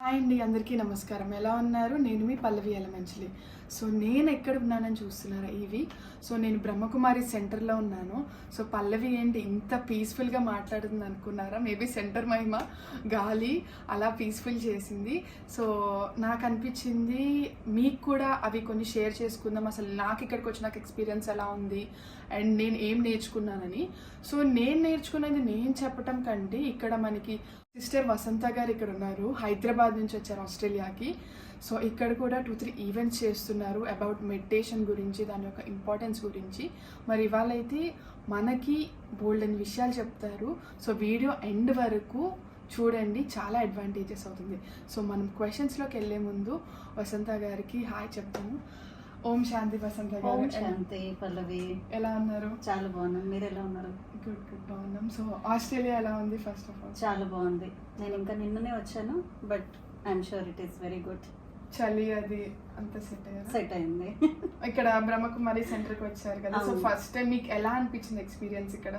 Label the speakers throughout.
Speaker 1: Hi అండి, అందరికీ నమస్కారం. ఎలా ఉన్నారు? నేను మీ పల్లవి ఎలమంచిలి. సో నేను ఎక్కడ ఉన్నానని చూస్తున్నారా ఈ వీక్? సో నేను బ్రహ్మకుమారి సెంటర్లో ఉన్నాను. సో పల్లవి ఏంటి ఇంత పీస్ఫుల్గా మాట్లాడుతుంది అనుకున్నారా? మేబీ సెంటర్ మహిమ గాలి అలా పీస్ఫుల్ చేసింది. సో నాకు అనిపించింది మీకు కూడా అవి కొన్ని షేర్ చేసుకుందాం. అసలు నాకు ఇక్కడికి వచ్చినాక ఎక్స్పీరియన్స్ ఎలా ఉంది అండ్ నేను ఏం నేర్చుకున్నానని. సో నేను నేర్చుకున్నది నేను చెప్పటం కంటే ఇక్కడ మనకి సిస్టర్ వసంత గారు ఇక్కడ ఉన్నారు. హైదరాబాద్ నుంచి వచ్చారు ఆస్ట్రేలియాకి. సో ఇక్కడ కూడా 2-3 ఈవెంట్స్ చేస్తున్నారు అబౌట్ మెడిటేషన్ గురించి, దాని యొక్క ఇంపార్టెన్స్ గురించి. మరి ఇవాళ అయితే మనకి బోల్డ్ అని విషయాలు చెప్తారు. సో వీడియో ఎండ్ వరకు చూడండి, చాలా అడ్వాంటేజెస్ అవుతుంది. సో మనం క్వశ్చన్స్లోకి వెళ్ళే ముందు వసంత గారికి హాయ్ చెప్తాను. ఓం శాంతి వసంత గారు.
Speaker 2: ఓం శాంతి పల్లవి.
Speaker 1: ఎలా ఉన్నారు?
Speaker 2: చాలా బాగున్నాను, మీరు ఎలా ఉన్నారు?
Speaker 1: గుడ్ బాగున్నాం. సో ఆస్ట్రేలియా ఎలా ఉంది? ఫస్ట్ ఆఫ్ ఆల్
Speaker 2: చాలా బాగుంది. నేను ఇంకా నిన్ననే వచ్చాను, but I'm sure it is very good.
Speaker 1: చలి అది అంత
Speaker 2: సెట్ అయింది.
Speaker 1: ఇక్కడ బ్రహ్మకుమారి సెంటర్కి వచ్చారు కదా, సో ఫస్ట్ టైం మీకు ఎలా అనిపించింది ఎక్స్పీరియన్స్ ఇక్కడ?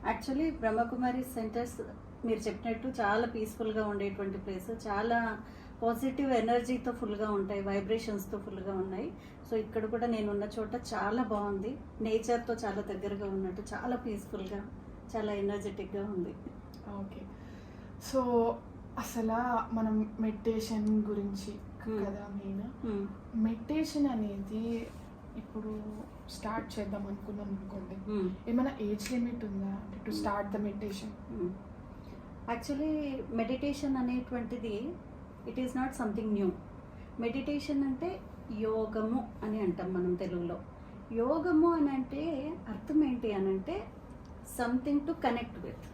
Speaker 2: యాక్చువల్లీ బ్రహ్మకుమారి సెంటర్స్ మీరు చెప్పినట్టు చాలా పీస్ఫుల్గా ఉండేటువంటి ప్లేస్. చాలా పాజిటివ్ ఎనర్జీతో ఫుల్గా ఉంటాయి, వైబ్రేషన్స్తో ఫుల్గా ఉన్నాయి. సో ఇక్కడ కూడా నేను ఉన్న చోట చాలా బాగుంది. నేచర్తో చాలా దగ్గరగా ఉన్నట్టు, చాలా పీస్ఫుల్గా, చాలా ఎనర్జెటిక్గా ఉంది.
Speaker 1: ఓకే. సో అసలు మనం మెడిటేషన్ గురించి కదా మెయిన్. మెడిటేషన్ అనేది ఇప్పుడు స్టార్ట్ చేద్దాం అనుకున్నాం అనుకోండి, ఏమైనా ఏజ్ లిమిట్ ఉందా to start the meditation?
Speaker 2: Actually meditation అనేటువంటిది it is not something new. Meditation అంటే యోగము అని అంటాం మనం తెలుగులో. యోగము అని అంటే అర్థం ఏంటి అని అంటే something to connect with.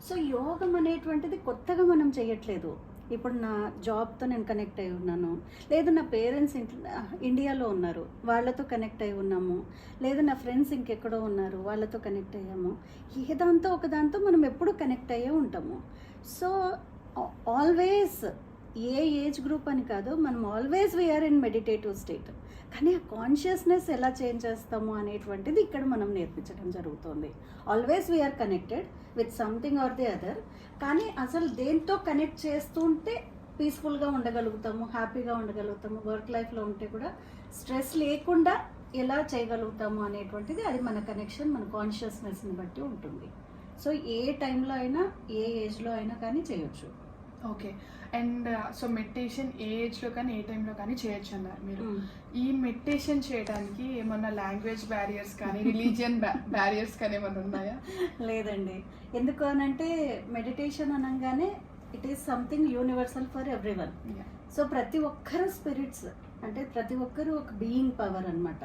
Speaker 2: So యోగం అనేటువంటిది కొత్తగా మనం చేయట్లేదు. ఇప్పుడు నా జాబ్తో నేను కనెక్ట్ అయి ఉన్నాను, లేదు నా పేరెంట్స్ ఇండియాలో ఉన్నారు వాళ్ళతో కనెక్ట్ అయి ఉన్నాము, లేదు నా ఫ్రెండ్స్ ఇంకెక్కడో ఉన్నారు వాళ్ళతో కనెక్ట్ అయ్యాము. ఏ దాంతో ఒక దాంతో మనం ఎప్పుడు కనెక్ట్ అయ్యే ఉంటాము. సో ఆల్వేస్ ఏ ఏజ్ గ్రూప్ అని కాదు, మనం always we are in meditative. కానీ ఆ కాన్షియస్నెస్ ఎలా చేంజ్ చేస్తాము అనేటువంటిది ఇక్కడ మనం నేర్పించడం జరుగుతుంది. Always we are connected with something or the other. కానీ అసలు దేంతో కనెక్ట్ చేస్తుంటే పీస్ఫుల్గా ఉండగలుగుతాము, హ్యాపీగా ఉండగలుగుతాము, వర్క్ లైఫ్లో ఉంటే కూడా స్ట్రెస్ లేకుండా ఎలా చేయగలుగుతాము అనేటువంటిది అది మన కనెక్షన్, మన కాన్షియస్నెస్ని బట్టి ఉంటుంది. సో ఏ టైంలో అయినా ఏ ఏజ్లో అయినా కానీ చేయొచ్చు.
Speaker 1: ఓకే. అండ్ సో మెడిటేషన్ ఏ ఏజ్లో కానీ ఏ టైంలో కానీ చేయొచ్చు అన్నారు మీరు. ఈ మెడిటేషన్ చేయడానికి ఏమన్నా లాంగ్వేజ్ బ్యారియర్స్ కానీ రిలీజియన్ బ్యారియర్స్ కానీ ఏమన్నా ఉన్నాయా?
Speaker 2: లేదండి. ఎందుకు అనంటే మెడిటేషన్ అనగానే it is something universal for everyone. So ప్రతి ఒక్కరు స్పిరిట్స్, అంటే ప్రతి ఒక్కరు ఒక బీయింగ్ పవర్ అనమాట.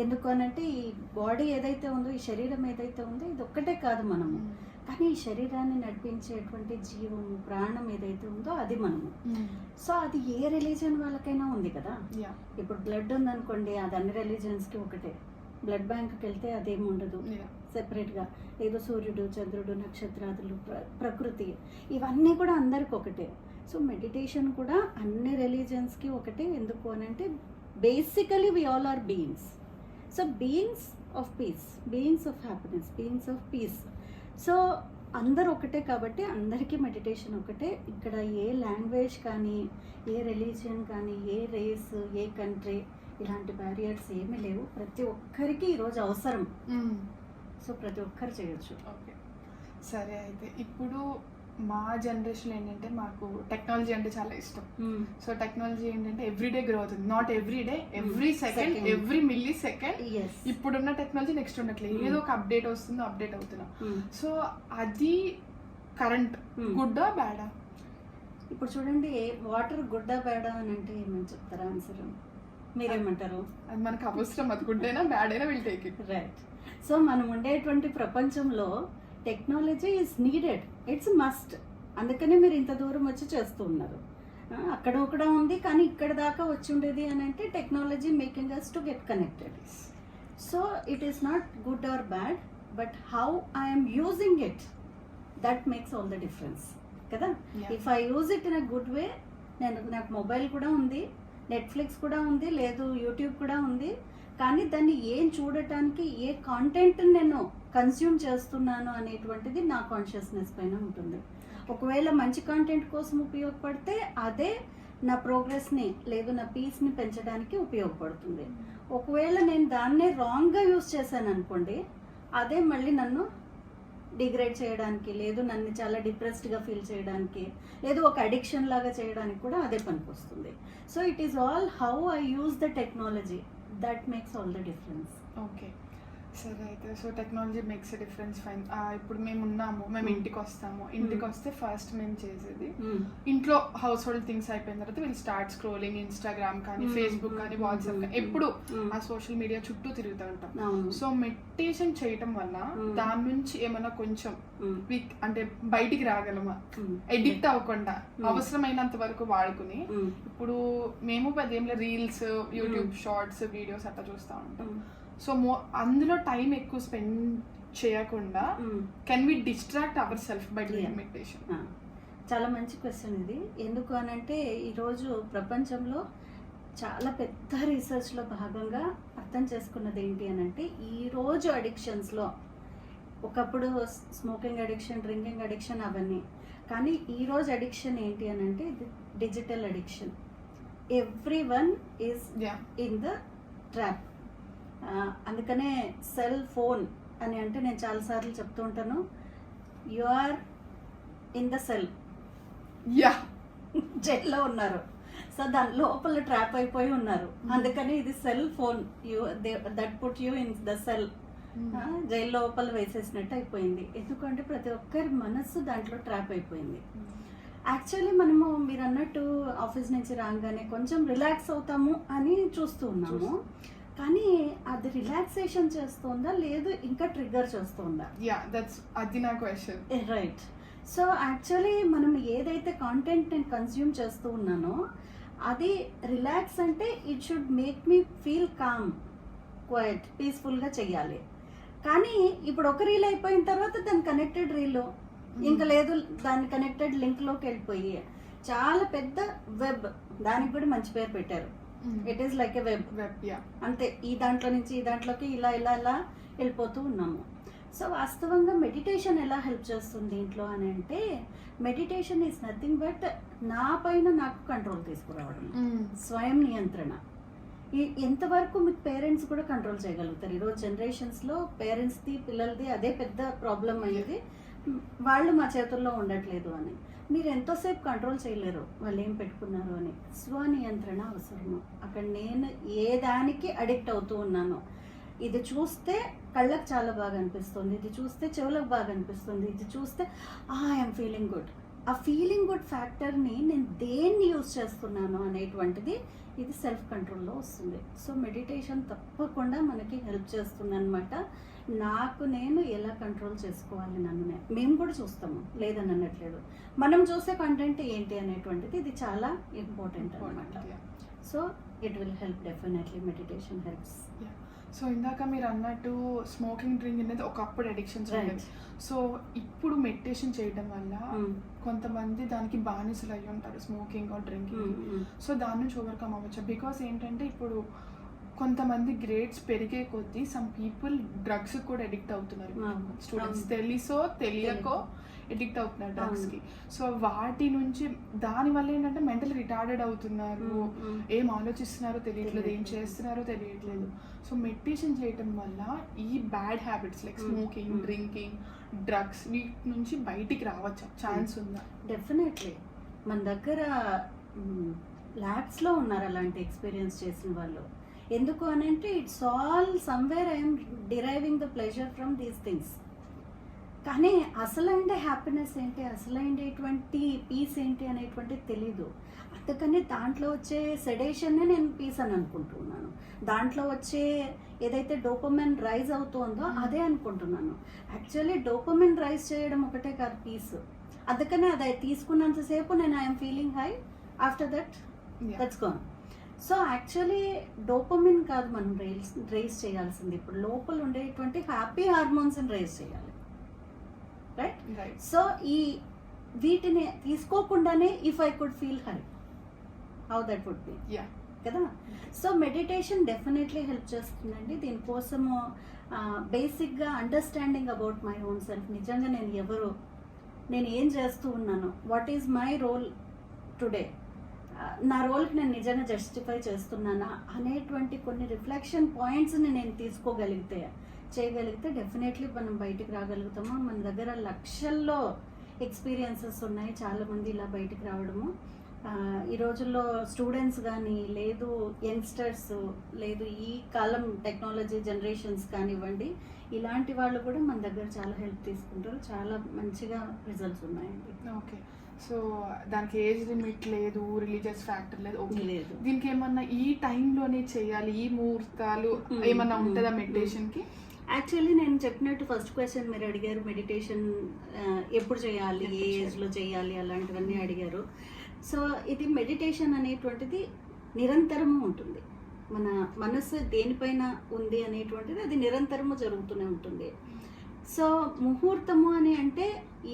Speaker 2: ఎందుకు అనంటే ఈ బాడీ ఏదైతే ఉందో, ఈ శరీరం ఏదైతే ఉందో ఇది ఒక్కటే కాదు మనము, కానీ ఈ శరీరాన్ని నడిపించేటువంటి జీవము, ప్రాణం ఏదైతే ఉందో అది మనము. సో అది ఏ రిలీజియన్ వాళ్ళకైనా ఉంది కదా. ఇప్పుడు బ్లడ్ ఉందనుకోండి, అది అన్ని రిలీజియన్స్కి ఒకటే. బ్లడ్ బ్యాంక్కి వెళ్తే అదేమి ఉండదు, సెపరేట్గా. ఏదో సూర్యుడు, చంద్రుడు, నక్షత్రాదులు, ప్రకృతి, ఇవన్నీ కూడా అందరికి ఒకటే. సో మెడిటేషన్ కూడా అన్ని రిలీజియన్స్కి ఒకటే. ఎందుకు అని అంటే basically we all are beings. So beings of peace, beings of happiness, beings of peace. So అందరు ఒకటే కాబట్టి అందరికీ మెడిటేషన్ ఒకటే. ఇక్కడ ఏ లాంగ్వేజ్ కానీ, ఏ రిలీజియన్ కానీ, ఏ రేస్, ఏ కంట్రీ, ఇలాంటి బ్యారియర్స్ ఏమీ లేవు. ప్రతి ఒక్కరికి ఈరోజు అవసరం. సో ప్రతి ఒక్కరు చేయొచ్చు.
Speaker 1: ఓకే, సరే. అయితే ఇప్పుడు మా జనరేషన్ ఏంటంటే మాకు టెక్నాలజీ అంటే చాలా ఇష్టం. సో టెక్నాలజీ ఏంటంటే ఎవ్రీడే గ్రో అవుతుంది. Not everyday, every second, every milli second. ఇప్పుడున్న టెక్నాలజీ నెక్స్ట్ ఉండట్లేదు, ఏదో ఒక అప్డేట్ వస్తుందో అప్డేట్ అవుతున్నా. సో అది కరెంట్ గుడ్డా బ్యాడా?
Speaker 2: ఇప్పుడు చూడండి, వాటర్ గుడ్డా బ్యాడా అని అంటే ఏమని చెప్తారా ఆన్సర్? మీరేమంటారు?
Speaker 1: అది మనకు అవసరం, అది గుడ్ అయినా బ్యాడ్ అయినా will take it.
Speaker 2: Right. So మనం ఉండేటువంటి ప్రపంచంలో technology is needed, it's must. అందుకనే మీరు ఇంత దూరం వచ్చి చేస్తూ ఉన్నారు. అక్కడ కూడా ఉంది, కానీ ఇక్కడ దాకా వచ్చి ఉండేది అని అంటే technology making us to get connected. So it is not good or bad, but how I'm using it, that makes all the difference కదా. If I use it in a good way, నాకు mobile కూడా ఉంది, Netflix కూడా ఉంది, లేదు YouTube కూడా ఉంది, కానీ దాన్ని ఏం చూడటానికి, ఏ కాంటెంట్ నేను కన్స్యూమ్ చేస్తున్నాను అనేటువంటిది నా కాన్షియస్నెస్ పైన ఉంటుంది. ఒకవేళ మంచి కంటెంట్ కోసం ఉపయోగపడితే అదే నా ప్రోగ్రెస్ని లేదు నా పీస్ని పెంచడానికి ఉపయోగపడుతుంది. ఒకవేళ నేను దాన్నే రాంగ్గా యూస్ చేశాను అనుకోండి, అదే మళ్ళీ నన్ను డిగ్రేడ్ చేయడానికి లేదు నన్ను చాలా డిప్రెస్డ్గా ఫీల్ చేయడానికి లేదు ఒక అడిక్షన్ లాగా చేయడానికి కూడా అదే పనికొస్తుంది. So it is all how I use the technology that makes all the difference.
Speaker 1: Okay, సరే అయితే so technology makes a difference, fine. ఇప్పుడు మేము ఉన్నాము, మేము ఇంటికి వస్తాము, ఇంటికి వస్తే ఫస్ట్ మేము చేసేది ఇంట్లో హౌస్ హోల్డ్ థింగ్స్ అయిపోయిన తర్వాత విల్ స్టార్ట్ స్క్రోలింగ్ ఇన్స్టాగ్రామ్ కానీ ఫేస్బుక్ కానీ వాట్సాప్ కానీ ఎప్పుడు ఆ సోషల్ మీడియా చుట్టూ తిరుగుతూ ఉంటాం. సో మెడిటేషన్ చేయటం వల్ల దాని నుంచి ఏమైనా కొంచెం అంటే బయటికి రాగలమా, ఎడిక్ట్ అవ్వకుండా అవసరమైనంత వరకు వాడుకుని? ఇప్పుడు మేము పదేంలో రీల్స్, యూట్యూబ్ షార్ట్స్, వీడియోస్ అట్లా చూస్తూ ఉంటాం. సో అందులో టైం ఎక్కువ స్పెండ్ చేయకుండా can we distract our self by doing meditation?
Speaker 2: చాలా మంచి క్వశ్చన్ ఇది. ఎందుకు అనంటే ఈరోజు ప్రపంచంలో చాలా పెద్ద రీసెర్చ్లో భాగంగా అర్థం చేసుకున్నది ఏంటి అనంటే, ఈరోజు అడిక్షన్స్లో ఒకప్పుడు స్మోకింగ్ అడిక్షన్, డ్రింకింగ్ అడిక్షన్ అవన్నీ, కానీ ఈరోజు అడిక్షన్ ఏంటి అనంటే digital addiction. Everyone is in the trap. అందుకనే సెల్ ఫోన్ అని అంటే నేను చాలాసార్లు చెప్తూ ఉంటాను, you are in the cell, జైల్లో ఉన్నారు. సో దాని లోపల ట్రాప్ అయిపోయి ఉన్నారు. అందుకని ఇది cell phone, that put you in the cell, jail లోపల వేసేసినట్టు అయిపోయింది. ఎందుకంటే ప్రతి ఒక్కరి మనస్సు దాంట్లో ట్రాప్ అయిపోయింది. యాక్చువల్లీ మనము మీరు అన్నట్టు ఆఫీస్ నుంచి రాగానే కొంచెం రిలాక్స్ అవుతాము అని చూస్తూ ఉన్నాము, కానీ అది రిలాక్సేషన్ చేస్తుందా లేదు ఇంకా ట్రిగ్గర్ చేస్తుందా?
Speaker 1: అది నా క్వశ్చన్.
Speaker 2: రైట్. సో యాక్చువల్లీ మనం ఏదైతే కాంటెంట్ నేను కన్స్యూమ్ చేస్తూ ఉన్నానో అది రిలాక్స్ అంటే it should make me feel calm, quiet, పీస్ఫుల్గా చెయ్యాలి. కానీ ఇప్పుడు ఒక రీల్ అయిపోయిన తర్వాత దాని కనెక్టెడ్ రీల్ ఇంకా లేదు, దాని కనెక్టెడ్ లింక్లోకి వెళ్ళిపోయి చాలా పెద్ద వెబ్, దానికి కూడా మంచి పేరు పెట్టారు, it is like a web. అంతే, ఈ దాంట్లో నుంచి ఈ దాంట్లోకి ఇలా ఇలా ఇలా వెళ్ళిపోతూ ఉన్నాము. సో వాస్తవంగా మెడిటేషన్ ఎలా హెల్ప్ చేస్తుంది దీంట్లో అని అంటే, మెడిటేషన్ ఈజ్ నథింగ్ బట్ నా పైన నాకు కంట్రోల్ తీసుకురావడం, స్వయం నియంత్రణ. ఎంతవరకు మీకు పేరెంట్స్ కూడా కంట్రోల్ చేయగలుగుతారు? ఈరోజు జనరేషన్స్లో పేరెంట్స్ది పిల్లలది అదే పెద్ద ప్రాబ్లం అయ్యేది, వాళ్ళు మా చేతుల్లో ఉండట్లేదు అని. మీరు ఎంతోసేపు కంట్రోల్ చేయలేరు వాళ్ళు ఏం పెట్టుకున్నారు అని. స్వనియంత్రణ అవసరము. అక్కడ నేను ఏ దానికి అడిక్ట్ అవుతూ ఉన్నాను, ఇది చూస్తే కళ్ళకు చాలా బాగా అనిపిస్తుంది, ఇది చూస్తే చెవులకు బాగా అనిపిస్తుంది, ఇది చూస్తే ఐఎమ్ ఫీలింగ్ గుడ్, ఆ ఫీలింగ్ గుడ్ ఫ్యాక్టర్ని నేను దేన్ని యూజ్ చేస్తున్నాను అనేటువంటిది ఇది సెల్ఫ్ కంట్రోల్లో వస్తుంది. సో మెడిటేషన్ తప్పకుండా మనకి హెల్ప్ చేస్తుంది అనమాట. నాకు నేను ఎలా కంట్రోల్ చేసుకోవాలి నన్ను మేము కూడా చూస్తాము, లేదని అనట్లేదు. మనం చూసే కంటెంట్ ఏంటి అనేటువంటిది ఇది చాలా ఇంపార్టెంట్ అనమాట. So it will help, definitely meditation helps.
Speaker 1: So ఇందాక మీరు అన్నట్టు స్మోకింగ్, డ్రింక్ అనేది ఒకప్పుడు అడిక్షన్స్ ఉండేది. సో ఇప్పుడు మెడిటేషన్ చేయడం వల్ల కొంతమంది దానికి బానిసలు అయ్యి ఉంటారు, స్మోకింగ్ ఆర్ డ్రింకింగ్. సో దాని నుంచి ఓవర్కమ్ అవ్వచ్చు. బికాస్ ఏంటంటే ఇప్పుడు కొంతమంది గ్రేడ్స్ పెరిగే కొద్దీ సమ్ పీపుల్ డ్రగ్స్ కూడా అడిక్ట్ అవుతున్నారు. స్టూడెంట్స్ తెలుసో తెలియకో ఎడిక్ట్ అవుతున్నారు డ్రగ్స్కి. సో వాటి నుంచి దానివల్ల ఏంటంటే మెంటల్ రిటార్డెడ్ అవుతున్నారు, ఏం ఆలోచిస్తున్నారో తెలియట్లేదు, ఏం చేస్తున్నారో తెలియట్లేదు. సో మెడిటేషన్ చేయటం వల్ల ఈ bad habits like smoking, drinking, drugs వీటి నుంచి బయటికి రావచ్చు ఛాన్స్ ఉందా?
Speaker 2: డెఫినెట్లీ. మన దగ్గర ల్యాబ్స్లో ఉన్నారు అలాంటి ఎక్స్పీరియన్స్ చేసిన వాళ్ళు. ఎందుకు అని అంటే it's all somewhere I'm deriving the pleasure from these things. కానీ అసలైన హ్యాపీనెస్ ఏంటి, అసలైనటువంటి పీస్ ఏంటి అనేటువంటిది తెలీదు. అందుకని దాంట్లో వచ్చే సెడేషన్నే నేను పీస్ అని అనుకుంటున్నాను. దాంట్లో వచ్చే ఏదైతే డోపమైన్ రైజ్ అవుతుందో అదే అనుకుంటున్నాను. యాక్చువల్లీ డోపమైన్ రైజ్ చేయడం ఒకటే కాదు పీస్. అందుకనే అది తీసుకున్నంతసేపు నేను I'm feeling high, after that's gone. So actually dopamine కాదు మనం రైజ్ చేయాల్సింది, ఇప్పుడు లోపల ఉండేటువంటి హ్యాపీ హార్మోన్స్ని రైజ్ చేయాలి. రైట్. సో ఈ వీటిని తీసుకోకుండానే if I could feel high, how that would be కదా. సో మెడిటేషన్ డెఫినెట్లీ హెల్ప్ చేస్తుందండి. దీనికోసము బేసిక్గా understanding about my own self, నిజంగా నేను ఎవరు, నేను ఏం చేస్తూ ఉన్నాను, what is my role today, నా రోల్కి నేను నిజంగా జస్టిఫై చేస్తున్నానా అనేటువంటి కొన్ని రిఫ్లెక్షన్ పాయింట్స్ని నేను చేయగలిగితే డెఫినెట్లీ మనం బయటికి రాగలుగుతాము. మన దగ్గర లక్షల్లో ఎక్స్పీరియన్సెస్ ఉన్నాయి, చాలామంది ఇలా బయటికి రావడము. ఈ రోజుల్లో స్టూడెంట్స్ కానీ, లేదు యంగ్స్టర్స్, లేదు ఈ కాలం టెక్నాలజీ జనరేషన్స్ కానివ్వండి, ఇలాంటి వాళ్ళు కూడా మన దగ్గర చాలా హెల్ప్ తీసుకుంటారు. చాలా మంచిగా రిజల్ట్స్ ఉన్నాయండి.
Speaker 1: ఓకే, సో దానికి ఏజ్ లిమిట్ లేదు, రిలీజియస్ ఫ్యాక్టర్ లేదు. ఓకే,
Speaker 2: లేదు.
Speaker 1: దీనికి ఏమన్నా ఈ టైంలోనే చేయాలి, ఈ ముహూర్తాలు ఏమన్నా ఉంటుందా మెడిటేషన్కి?
Speaker 2: యాక్చువల్లీ నేను చెప్పినట్టు ఫస్ట్ క్వశ్చన్ మీరు అడిగారు, మెడిటేషన్ ఎప్పుడు చేయాలి, ఏ ఏజ్లో చేయాలి, అలాంటివన్నీ అడిగారు. సో ఇది మెడిటేషన్ అనేటువంటిది నిరంతరము ఉంటుంది. మన మనసు దేనిపైన ఉంది అనేటువంటిది అది నిరంతరము జరుగుతూనే ఉంటుంది. సో ముహూర్తము అని అంటే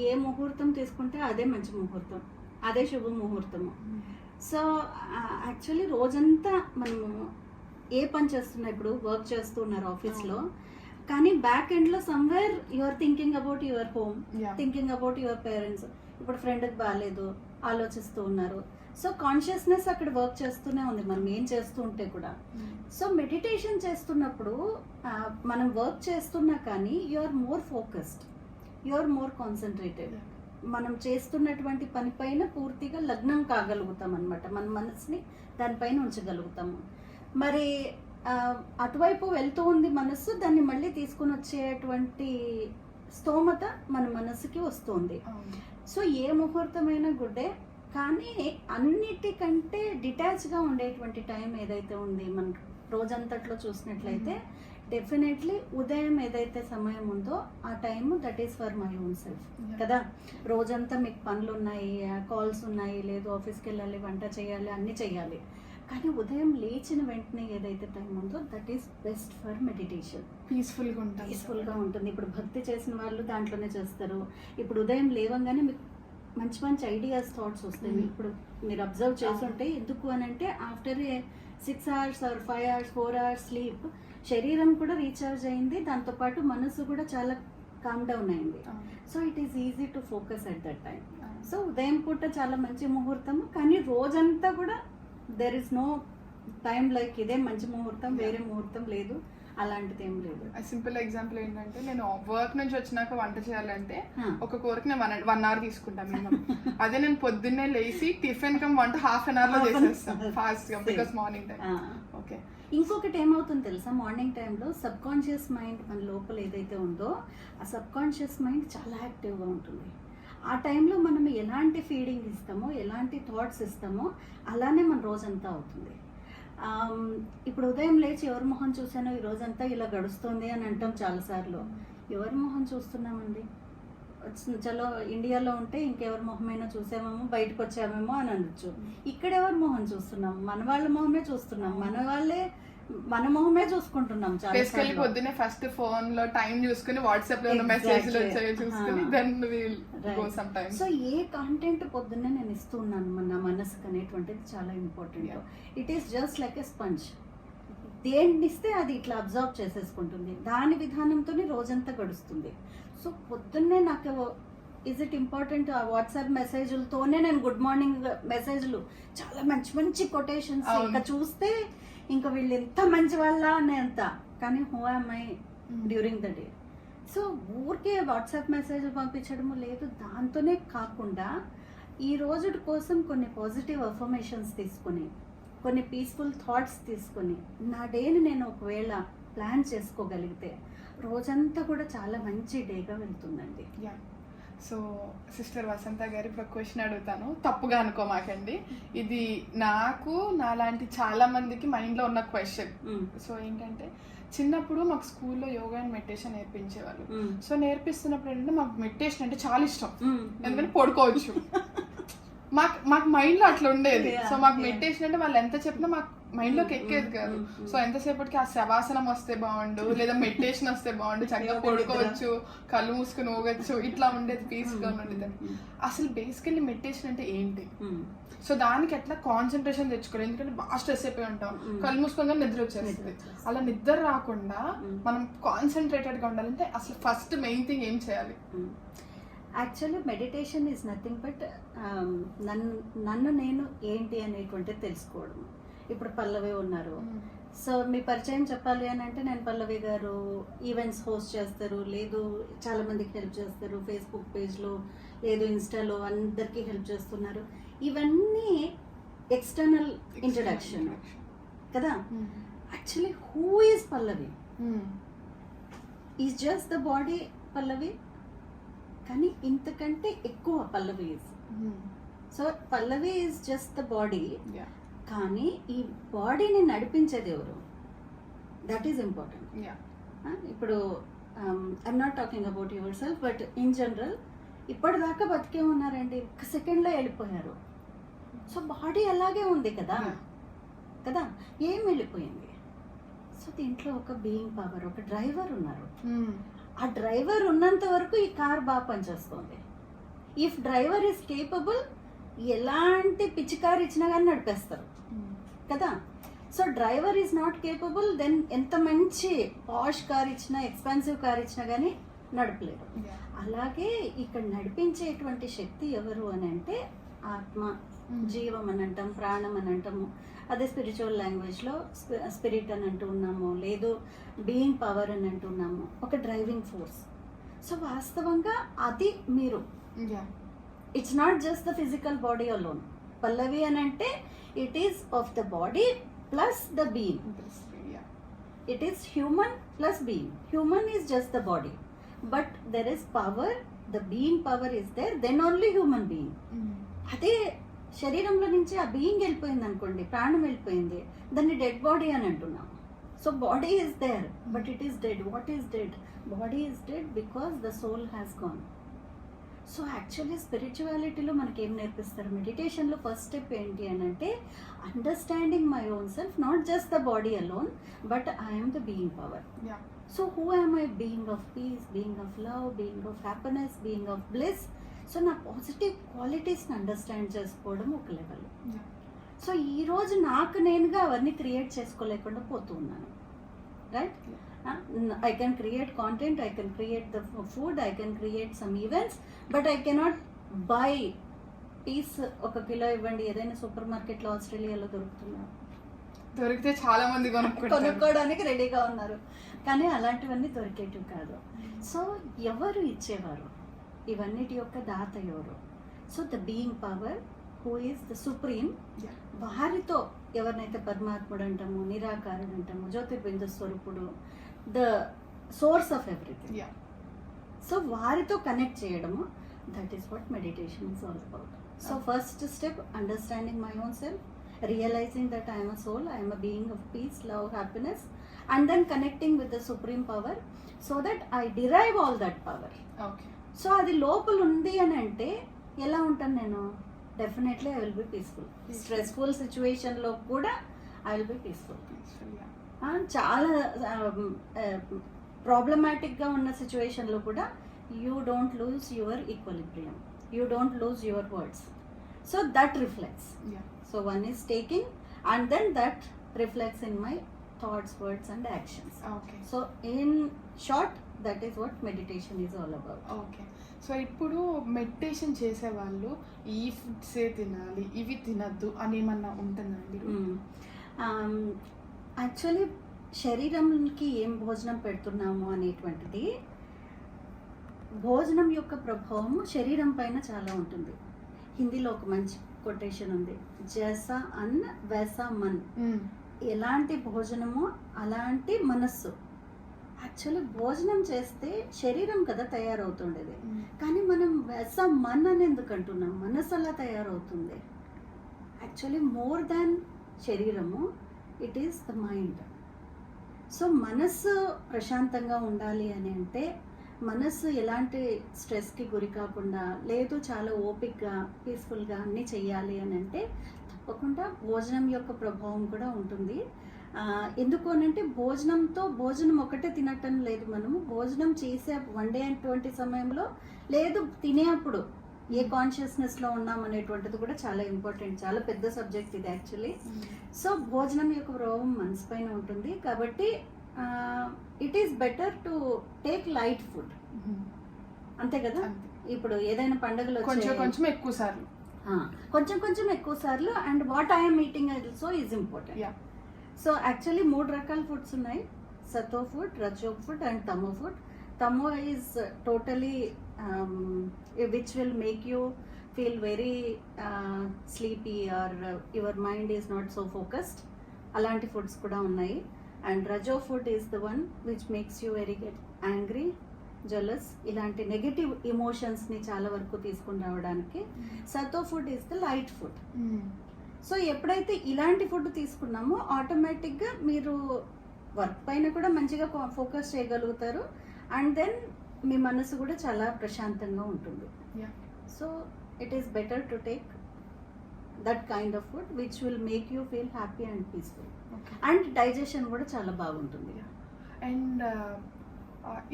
Speaker 2: ఏ ముహూర్తం తీసుకుంటే అదే మంచి ముహూర్తం, అదే శుభ ముహూర్తము. సో యాక్చువల్లీ రోజంతా మనము ఏ పని చేస్తున్నా, ఇప్పుడు వర్క్ చేస్తున్నారు ఆఫీస్లో, కానీ బ్యాక్ ఎండ్లో somewhere you are thinking about your home, thinking about your parents. ఇప్పుడు ఫ్రెండ్కి బాగాలేదు, ఆలోచిస్తూ ఉన్నారు. సో కాన్షియస్నెస్ అక్కడ వర్క్ చేస్తూనే ఉంది మనం ఏం చేస్తూ ఉంటే కూడా. సో మెడిటేషన్ చేస్తున్నప్పుడు మనం వర్క్ చేస్తున్నా కానీ you are more focused, you are more concentrated. మనం చేస్తున్నటువంటి పని పైన పూర్తిగా లగ్నం కాగలుగుతాం అనమాట, మన మనసుని దానిపైన ఉంచగలుగుతాము. మరి అటువైపు వెళ్తూ ఉంది మనస్సు, దాన్ని మళ్ళీ తీసుకుని వచ్చేటువంటి స్తోమత మన మనసుకి వస్తుంది. సో ఏ ముహూర్తమైనా గుడ్డే, కానీ అన్నిటికంటే డిటాచ్గా ఉండేటువంటి టైం ఏదైతే ఉంది మన రోజంతట్లో చూసినట్లయితే డెఫినెట్లీ ఉదయం ఏదైతే సమయం ఉందో ఆ time that is for my own self కదా. రోజంతా మీకు పనులు ఉన్నాయి, కాల్స్ ఉన్నాయి, లేదు ఆఫీస్కి వెళ్ళాలి, వంట చేయాలి, అన్నీ చేయాలి, కానీ ఉదయం లేచిన వెంటనే ఏదైతే టైం ఉందో that is best for meditation. పీస్ఫుల్గా ఉంటుంది. ఇప్పుడు భక్తి చేసిన వాళ్ళు దాంట్లోనే చేస్తారు. ఇప్పుడు ఉదయం లేవంగానే మీకు మంచి మంచి ఐడియాస్, థాట్స్ వస్తాయి. ఇప్పుడు మీరు అబ్జర్వ్ చేస్తుంటే ఎందుకు అని అంటే ఆఫ్టర్ 6 hours or 5 hours 4 hours sleep శరీరం కూడా రీఛార్జ్ అయింది, దాంతోపాటు మనసు కూడా చాలా కామ్ డౌన్ అయింది. So it is easy to focus at that time. So ఉదయం పూట చాలా మంచి ముహూర్తము, కానీ రోజంతా కూడా there is no time like ఇదే మంచి ముహూర్తం, వేరే ముహూర్తం లేదు, అలాంటిది ఏం లేదు.
Speaker 1: సింపుల్ ఎగ్జాంపుల్ ఏంటంటే, నేను వర్క్ నుంచి వచ్చినాక వంట చేయాలంటే ఒక కూరకి నేను 1 hour తీసుకుంటాను మినిమం. అదే నేను పొద్దున్నే లేచి టిఫిన్ కమ్ వంట ½ an hour లో చేసేస్తాను ఫాస్ట్ గా, బికాస్ మార్నింగ్ టైం. ఓకే,
Speaker 2: ఇంకొకటి ఏమవుతుంది తెలుసా, మార్నింగ్ టైంలో సబ్ కాన్షియస్ మైండ్ మన లోపల ఏదైతే ఉందో ఆ సబ్ కాన్షియస్ మైండ్ చాలా యాక్టివ్గా ఉంటుంది. ఆ టైంలో మనం ఎలాంటి ఫీడింగ్ ఇస్తామో, ఎలాంటి థాట్స్ ఇస్తామో అలానే మన రోజంతా అవుతుంది. ఇప్పుడు ఉదయం లేచి ఎవరి మొహం చూసానో ఈ రోజంతా ఇలా గడుస్తుంది అని అంటాం చాలాసార్లు. ఎవరి మొహం చూస్తున్నామండి? చలో ఇండియాలో ఉంటే ఇంకెవరి మొహమైనా చూసామేమో, బయటకు వచ్చామేమో అని అనొచ్చు. ఇక్కడ ఎవరి మొహం చూస్తున్నాం? మన వాళ్ళ మొహమే చూస్తున్నాం, మన మొహమే చూసుకుంటున్నాం.
Speaker 1: బేసికల్లీ పొద్దునే ఫస్ట్ ఫోన్ లో టైం చూసుకుని వాట్సాప్ లో మెసేజ్లు వచ్చాయో చూసుకుని then will go some time.
Speaker 2: So ఏ కంటెంట్ పొద్దున్నే నేను ఇస్తున్నాను మన మనసుకు అనేటువంటిది చాలా important. It is just like a sponge. దేన్ని ఇస్తే అది ఇట్లా అబ్జర్వ్ చేసేసుకుంటుంది, దాని విధానంతోనే రోజంతా గడుస్తుంది. సో పొద్దున్నే నాకు ఈజ్ ఇట్ ఇంపార్టెంట్ ఆ వాట్సాప్ మెసేజ్లతోనే నేను గుడ్ మార్నింగ్ మెసేజ్లు చాలా మంచి మంచి కొటేషన్స్ ఇంకా చూస్తే ఇంకా వీళ్ళు ఎంత మంచి వాళ్ళ అనేంత, కానీ who am I during the day. So ఊరికే వాట్సాప్ మెసేజ్ పంపించడము లేదు, దాంతోనే కాకుండా ఈ రోజు కోసం కొన్ని పాజిటివ్ అఫర్మేషన్స్ తీసుకొని, కొన్ని పీస్ఫుల్ థాట్స్ తీసుకొని నా డేని నేను ఒకవేళ ప్లాన్ చేసుకోగలిగితే రోజంతా కూడా చాలా మంచి డేగా వెళ్తుందండి.
Speaker 1: సో సిస్టర్ వసంత గారు, ఇప్పుడు క్వశ్చన్ అడుగుతాను, తప్పుగా అనుకోమాకండి. ఇది నాకు నాలాంటి చాలా మందికి మైండ్లో ఉన్న క్వశ్చన్. సో ఏంటంటే, చిన్నప్పుడు మాకు స్కూల్లో యోగా అండ్ మెడిటేషన్ నేర్పించేవాళ్ళు. సో నేర్పిస్తున్నప్పుడు ఏంటంటే మాకు మెడిటేషన్ అంటే చాలా ఇష్టం, ఎందుకంటే పడుకోవచ్చు. మాకు మైండ్లో అట్లా ఉండేది. సో మాకు మెడిటేషన్ అంటే వాళ్ళు ఎంత చెప్పినా మాకు మైండ్లోకి ఎక్కేది కాదు. సో ఎంతసేపటికి ఆ శవాసనం వస్తే బాగుండు, లేదా మెడిటేషన్ వస్తే బాగుండు, చక్కగా పడుకోవచ్చు, కళ్ళు మూసుకుని ఊగచ్చు, ఇట్లా ఉండేది, పీస్ఫుల్గా ఉండేది. అసలు బేసికల్లీ మెడిటేషన్ అంటే ఏంటి? సో దానికి ఎట్లా కాన్సన్ట్రేషన్ తెచ్చుకోవాలి, ఎందుకంటే బాగా స్ట్రెస్ అయిపోయి ఉంటాం, కళ్ళు మూసుకొని నిద్ర వచ్చేస్తుంది. అలా నిద్ర రాకుండా మనం కాన్సన్ట్రేటెడ్గా ఉండాలంటే అసలు ఫస్ట్ మెయిన్ థింగ్ ఏం చేయాలి?
Speaker 2: Actually meditation is nothing but నన్ను నేను ఏంటి అనేటువంటిది తెలుసుకోవడం. ఇప్పుడు పల్లవి ఉన్నారు, సో మీ పరిచయం చెప్పాలి అని అంటే నేను పల్లవి గారు ఈవెంట్స్ హోస్ట్ చేస్తారు, లేదు చాలా మందికి హెల్ప్ చేస్తారు, ఫేస్బుక్ పేజ్లో లేదు ఇన్స్టాలో అందరికీ హెల్ప్ చేస్తున్నారు. ఇవన్నీ ఎక్స్టర్నల్ ఇంట్రడక్షన్ కదా. Actually who is Pallavi? Is just the body Pallavi, కానీ ఇంతకంటే ఎక్కువ Pallavi is. So Pallavi is just the body, కానీ ఈ బాడీని నడిపించేది ఎవరు? That is important. ఇప్పుడు I'm not talking about your self, but in general ఇప్పటిదాకా బతికే ఉన్నారండి, ఒక సెకండ్లో వెళ్ళిపోయారు. సో బాడీ అలాగే ఉంది కదా కదా, ఏం వెళ్ళిపోయింది? సో దీంట్లో ఒక బీయింగ్ పవర్, ఒక డ్రైవర్ ఉన్నారు. ఆ డ్రైవర్ ఉన్నంత వరకు ఈ కార్ బాగా పనిచేస్తుంది. ఇఫ్ డ్రైవర్ ఈస్ కేపబుల్, ఎలాంటి పిచ్చి కార్ ఇచ్చినా కానీ నడిపేస్తారు కదా. So driver is not capable, then ఎంత మంచి పాష్ కార్ ఇచ్చినా, ఎక్స్పెన్సివ్ కార్ ఇచ్చినా కానీ నడపలేరు. అలాగే ఇక్కడ నడిపించేటువంటి శక్తి ఎవరు అని అంటే ఆత్మ, జీవం అని అంటాం, ప్రాణం అని అంటాము. అదే స్పిరిచువల్ లాంగ్వేజ్లో స్పిరిట్ అని అంటూ ఉన్నాము, లేదు బీయింగ్ పవర్ అని అంటున్నాము, ఒక డ్రైవింగ్ ఫోర్స్. సో వాస్తవంగా అది మీరు. It's not just the physical body alone. Pallavi అని అంటే it is of the body plus the being. It is human plus being. Human is just the body, but there is power, the being power is there, then only human being. అదే శరీరంలో నుంచి ఆ being వెళ్ళిపోయింది అనుకోండి, ప్రాణం వెళ్ళిపోయింది, దాన్ని dead body అని అంటున్నాం. So body is there but it is dead. What is dead? Body is dead because the soul has gone. So actually స్పిరిచువాలిటీలో మనకి ఏం నేర్పిస్తారు? మెడిటేషన్లో ఫస్ట్ స్టెప్ ఏంటి అని అంటే understanding my own self, not just the body alone, but I'm the being power. So who am I? Being of peace, being of love, being of happiness, being of bliss. So నా positive క్వాలిటీస్ని understand చేసుకోవడం ఒక level. So ఈరోజు నాకు నేనుగా అవన్నీ create చేసుకోలేకుండా పోతూ ఉన్నాను, right? I can create content, I can create the food, I can create some events, but I cannot buy piece 1 kilo ఇవ్వండి ఏదైనా సూపర్ మార్కెట్లో ఆస్ట్రేలియాలో
Speaker 1: దొరికితే చాలా మంది
Speaker 2: కొనుక్కోవడానికి రెడీగా ఉన్నారు, కానీ అలాంటివన్నీ దొరికేటివి కాదు. సో ఎవరు ఇచ్చేవారు? ఇవన్నిటి యొక్క దాత ఎవరు? So the being power who is the supreme. వారితో ఎవరినైతే పరమాత్ముడు అంటాము, నిరాకారుడు అంటాము, జ్యోతిర్బిందు స్వరూపుడు, the source of everything. So వారితో కనెక్ట్ చేయడము, that is what meditation is all about. So first step understanding my own self, realising that I'm a soul, I'm a being of peace, love, happiness, and then connecting with the supreme power so that I derive all that power. So అది లోపల ఉంది అని అంటే ఎలా ఉంటాను నేను? Definitely I will be peaceful. Stressful సిచ్యువేషన్లో కూడా ఐ విల్ బి పీస్ఫుల్. చాలా ప్రాబ్లమాటిక్గా ఉన్న సిచ్యువేషన్లో కూడా you don't lose your equilibrium, you don't lose your words. So that reflects. So one is taking and then that reflects in my thoughts, words and actions. So in short that is what meditation is all about.
Speaker 1: Okay. So ఇప్పుడు meditation చేసే వాళ్ళు ఈ ఫుడ్సే తినాలి, ఇవి తినద్దు అని ఏమన్నా ఉంటుందండి?
Speaker 2: యాక్చువల్లీ శరీరంకి ఏం భోజనం పెడుతున్నాము అనేటువంటిది, భోజనం యొక్క ప్రభావం శరీరం పైన చాలా ఉంటుంది. హిందీలో ఒక మంచి కొటేషన్ ఉంది, జైసా అన్న వైసా మన్. ఎలాంటి భోజనమో అలాంటి మనస్సు. యాక్చువల్లీ భోజనం చేస్తే శరీరం కదా తయారవుతుండేది, కానీ మనం వైసా మన్ అని ఎందుకు అంటున్నాం? మనస్సు అలా తయారవుతుంది. యాక్చువల్లీ మోర్ దాన్ శరీరము, it is the mind. So మనస్సు ప్రశాంతంగా ఉండాలి అని అంటే, మనస్సు ఎలాంటి స్ట్రెస్కి గురి కాకుండా, లేదు చాలా ఓపిక్గా పీస్ఫుల్గా అన్నీ చెయ్యాలి అని అంటే తప్పకుండా భోజనం యొక్క ప్రభావం కూడా ఉంటుంది. ఎందుకు అనంటే భోజనం ఒకటే తినటం లేదు, మనము భోజనం చేసే వండేటువంటి సమయంలో లేదు తినేప్పుడు ఏ కాన్షియస్నెస్లో ఉన్నాం అనేటువంటిది కూడా చాలా ఇంపార్టెంట్. చాలా పెద్ద సబ్జెక్ట్ ఇది యాక్చువల్లీ. సో భోజనం యొక్క ప్రభావం మనసు పైన ఉంటుంది, కాబట్టి it is better to take light food. అంతే కదా. ఇప్పుడు ఏదైనా పండుగలు
Speaker 1: కొంచెం కొంచెం ఎక్కువ సార్లు,
Speaker 2: కొంచెం కొంచెం ఎక్కువ సార్లు. And what I'm eating also is important. So actually 3 రకాల ఫుడ్స్ ఉన్నాయి: sato food, rajo food and tamo food. Tamo is totally which will make you feel very sleepy or your mind is not so focused. అలాంటి ఫుడ్స్ కూడా ఉన్నాయి. And rajo food is the one which makes you very angry, jealous, ఇలాంటి negative ఎమోషన్స్ని చాలా వరకు తీసుకుని రావడానికి. Sato food is the light food. So ఎప్పుడైతే ఇలాంటి ఫుడ్ తీసుకున్నామో ఆటోమేటిక్గా మీరు వర్క్ పైన కూడా మంచిగా ఫోకస్ చేయగలుగుతారు. అండ్ దెన్ మీ మనసు కూడా చాలా ప్రశాంతంగా ఉంటుంది. So it is better to take that kind of food which will make you feel happy and peaceful. And digestion కూడా చాలా బాగుంటుంది.
Speaker 1: అండ్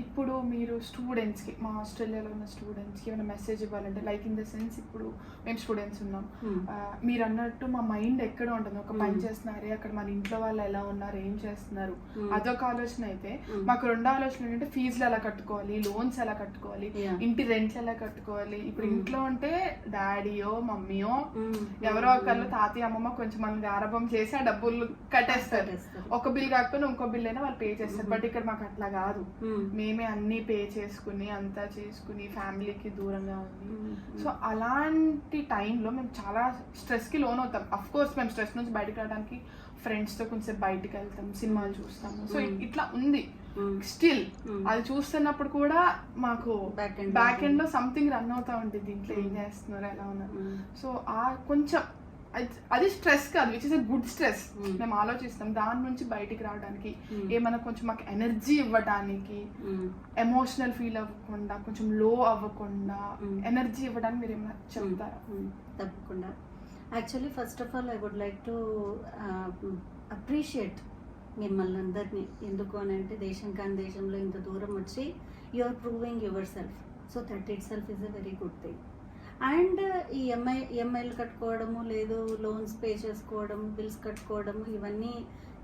Speaker 1: ఇప్పుడు మీరు స్టూడెంట్స్కి, మా ఆస్ట్రేలియాలో ఉన్న స్టూడెంట్స్కి ఏమైనా మెసేజ్ ఇవ్వాలంటే, లైక్ ఇన్ ద సెన్స్ ఇప్పుడు మేము స్టూడెంట్స్ ఉన్నాం, మీరు అన్నట్టు మా మైండ్ ఎక్కడ ఉంటుంది, ఒక పని చేస్తున్నారే అక్కడ మన ఇంట్లో వాళ్ళు ఎలా ఉన్నారు, ఏం చేస్తున్నారు, అదొక ఆలోచన అయితే మాకు రెండో ఆలోచన ఏంటంటే ఫీజులు ఎలా కట్టుకోవాలి, లోన్స్ ఎలా కట్టుకోవాలి, ఇంటి రెంట్లు ఎలా కట్టుకోవాలి. ఇప్పుడు ఇంట్లో ఉంటే డాడీయో మమ్మీయో ఎవరో ఒకళ్ళు, తాతయ్య అమ్మమ్మ కొంచెం మనం గారాబం చేసి ఆ డబ్బులు కట్టేస్తారు. ఒక బిల్ కాకపోయినా ఇంకో బిల్ అయినా వాళ్ళు పే చేస్తారు. బట్ ఇక్కడ మాకు అట్లా కాదు, మేమే అన్ని పే చేసుకుని అంతా చేసుకుని ఫ్యామిలీకి దూరంగా ఉంది. సో అలాంటి టైంలో మేము చాలా స్ట్రెస్కి లోన్ అవుతాం. అఫ్ కోర్స్ మేము స్ట్రెస్ నుంచి బయటకు రావడానికి ఫ్రెండ్స్తో కొంచెం బయటకు వెళ్తాం, సినిమాలు చూస్తాము. సో ఇట్లా ఉంది. స్టిల్ అది చూస్తున్నప్పుడు కూడా మాకు బ్యాక్ ఎండ్ లో సంథింగ్ రన్ అవుతా ఉంటుంది, దీంట్లో ఏం చేస్తున్నారు, ఎలా ఉన్నారు. సో ఆ కొంచెం అది స్ట్రెస్ కాదు, which is a good stress. మేము ఆలోచిస్తాం దాని నుంచి బయటికి రావడానికి, ఏమైనా కొంచెం మాకు ఎనర్జీ ఇవ్వడానికి, ఎమోషనల్ ఫీల్ అవ్వకుండా, కొంచెం లో అవ్వకుండా ఎనర్జీ ఇవ్వడానికి మీరు ఏమైనా చెప్తారా?
Speaker 2: తప్పకుండా. Actually first of all I would like to appreciate మిమ్మల్ని అందరినీ. ఎందుకు అని అంటే దేశం కాని దేశంలో ఇంత దూరం వచ్చి you are proving your self. So that it self is a very good thing. And ఈ ఈఎంఐలు కట్టుకోవడము, లేదు లోన్స్ పే చేసుకోవడం, బిల్స్ కట్టుకోవడము, ఇవన్నీ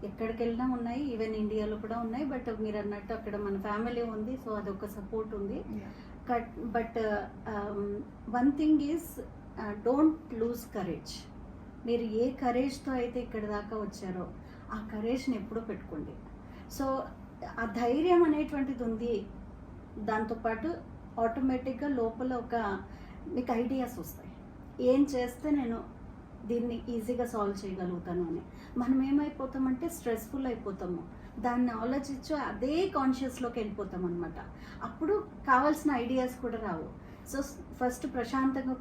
Speaker 2: ఎక్కడికి వెళ్ళినా ఉన్నాయి. ఈవెన్ ఇండియాలో కూడా ఉన్నాయి. బట్ మీరు అన్నట్టు అక్కడ మన ఫ్యామిలీ ఉంది, సో అదొక సపోర్ట్ ఉంది. But one thing is don't lose courage. మీరు ఏ కరేజ్తో అయితే ఇక్కడ దాకా వచ్చారో ఆ కరేజ్ని ఎప్పుడూ పెట్టుకోండి. సో ఆ ధైర్యం అనేటువంటిది ఉంది. దాంతోపాటు ఆటోమేటిక్గా లోపల ఒక మీకు ఐడియాస్ వస్తాయి, ఏం చేస్తే నేను దీన్ని ఈజీగా సాల్వ్ చేయగలుగుతాను అని. మనం ఏమైపోతామంటే స్ట్రెస్ఫుల్ అయిపోతాము, దాన్ని ఆలోచించు అదే కాన్షియస్లోకి వెళ్ళిపోతాం అనమాట. అప్పుడు కావాల్సిన ఐడియాస్ కూడా రావు. సో ఫస్ట్ ప్రశాంతంగా